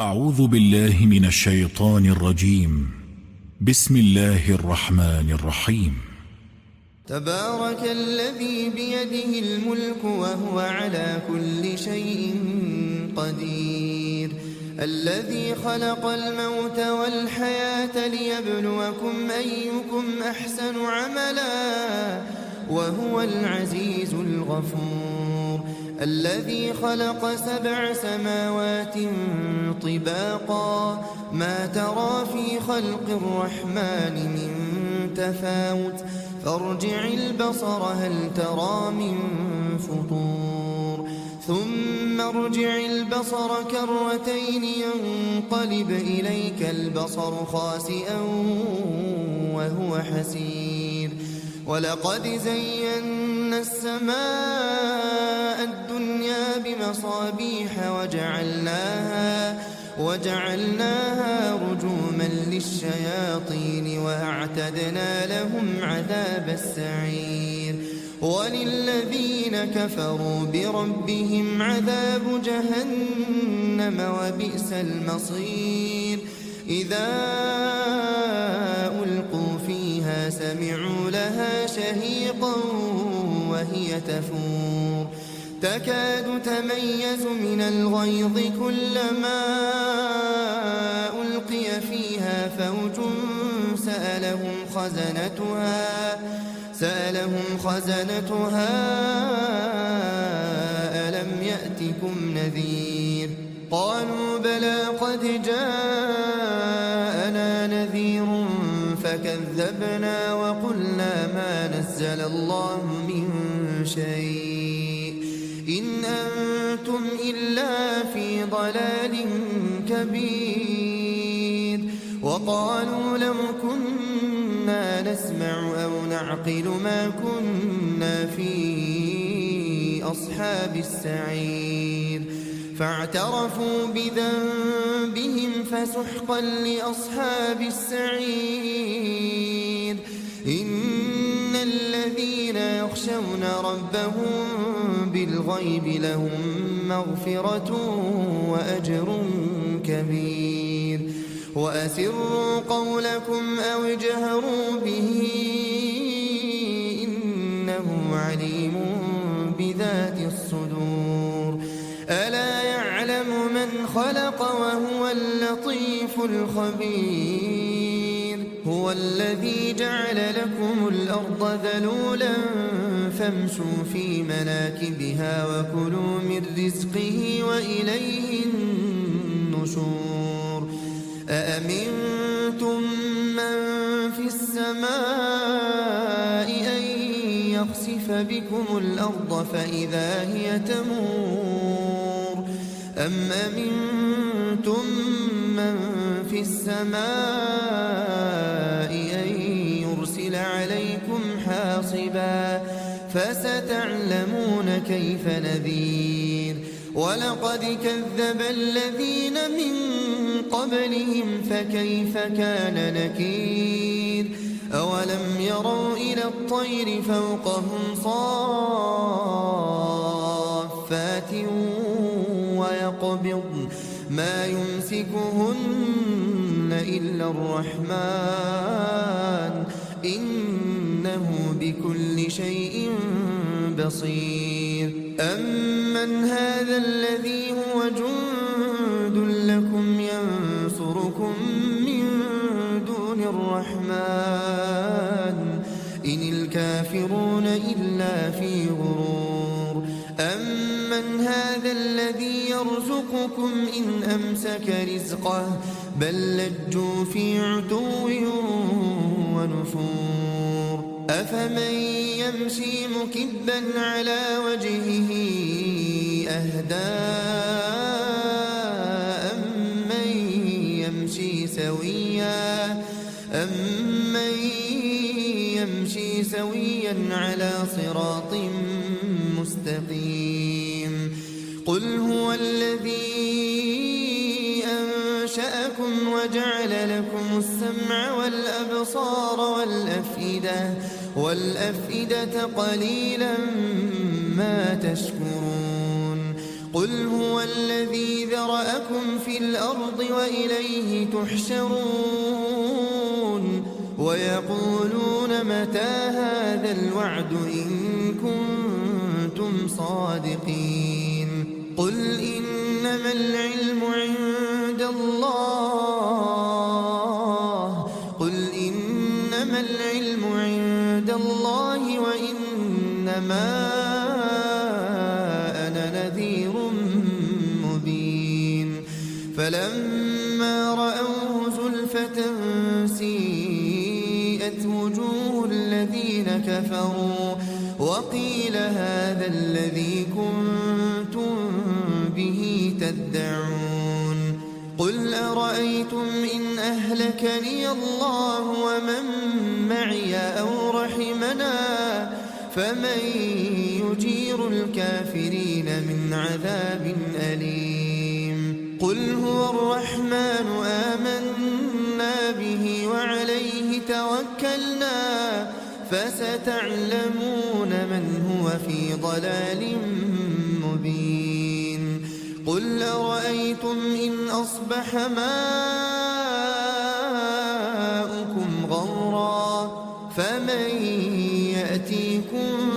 أعوذ بالله من الشيطان الرجيم. بسم الله الرحمن الرحيم. تبارك الذي بيده الملك وهو على كل شيء قدير، الذي خلق الموت والحياة ليبلوكم أيكم أحسن عملا وهو العزيز الغفور، الذي خلق 7 سماوات طباقا ما ترى في خلق الرحمن من تفاوت فارجع البصر هل ترى من فطور، ثم ارجع البصر كرتين ينقلب إليك البصر خاسئا وهو حسير، ولقد زينا السماء الدنيا بمصابيح وجعلناها رجوما للشياطين وأعتدنا لهم عذاب السعير، وللذين كفروا بربهم عذاب جهنم وبئس المصير، إذا ألقوا فيها سمعوا لها شهيقا وهي تفور تكاد تميز من الغيظ كلما ألقي فيها فوج سألهم خزنتها ألم يأتكم نذير، قالوا بلى قد جاءنا نذير فكذبنا وقلنا ما نزل الله من شيء إن أنتم إلا في ضلال كبير، وقالوا لو كنا نسمع أو نعقل ما كنا في أصحاب السعير، فاعترفوا بذنبهم فسحقا لأصحاب السعير، إن الذين يخشون ربهم بالغيب لهم مغفرة وأجر كبير، وأسروا قولكم أو اجهروا به إنه عليم بذات الصدور، ألا يعلم من خلق وهو اللطيف الخبير، هو الذي جعل لكم الأرض ذلولا فامشوا في مناكبها وكلوا من رزقه وإليه النشور، أأمنتم من في السماء أن يخسف بكم الأرض فإذا هي تمور، أم أمنتم من في السماء أن يرسل عليكم حاصبا فستعلمون كيف نذير، ولقد كذب الذين من قبلهم فكيف كان نكير، أولم يروا إلى الطير فوقهم صافات ويقبضن ما يمسكهن إلا الرحمن إنه بكل شيء بصير، أمن هذا الذي هو جند لكم ينصركم من دون الرحمن إن الكافرون إلا في غرور، أمن هذا الذي يرزقكم إن أمسك رزقه بل لجوا في عتو ونفور، أفمن يمشي مكبا على وجهه أهدى أمن يمشي سويا على صراط مستقيم، قل هو الذي أنشأكم وجعل لكم السمع والأبصار والأفئدة قليلا ما تشكرون، قل هو الذي ذرأكم في الأرض وإليه تحشرون ويقولون متى هذا الوعد إن كنتم صادقين قل إنما العلم عند الله وإنما أنا نذير مبين فلما رأوه زلفة سيئت وجوه الذين كفروا وقيل هذا الذي كنتم به تدعون قل أرأيتم إن أهلكني الله ومن معي أو رحمنا فمن يجير الكافرين من عذاب أليم قل هو الرحمن آمنا به وعليه توكلنا فستعلمون من هو في ضلال مبين قل أرأيتم إن أصبح ماؤكم غورا فمن يأتيكم